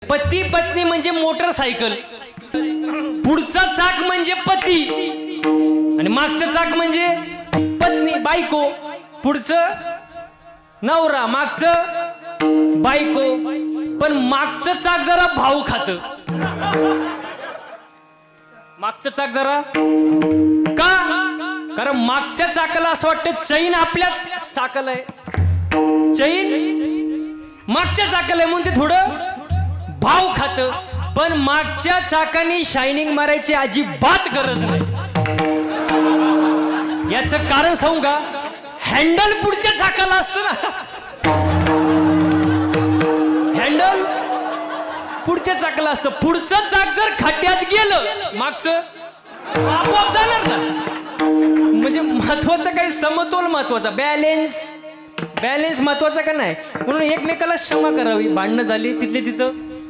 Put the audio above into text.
पती पत्नी म्हणजे मोटरसायकल, पुढचा चाक म्हणजे पती आणि मागचं चाक म्हणजे पत्नी बायको. पुढचं नवरा, मागचं बायको. पण मागचं चाक जरा भाऊ खात. मागचं चाक जरा का? कारण मागच्या चाकाला असं वाटतं चैन आपल्याच चाकाला आहे, चैन मागच्या चाकाला आहे म्हणून ते थोडं भाव खात. पण मागच्या चाकाने शायनिंग मारायची अजिबात गरज नाही. याचं कारण सांगू का? हँडल पुढच्या चाकाला असतं ना, हँडल पुढच्या चाकाला असतं. पुढचं चाक जर खड्ड्यात गेलं मागचं आपोआप जाणार ना. म्हणजे महत्वाचं काही समतोल महत्वाचा, बॅलेन्स महत्वाचा का नाही. म्हणून एकमेकाला क्षमा करावी. भांडणं झाली तिथले तिथं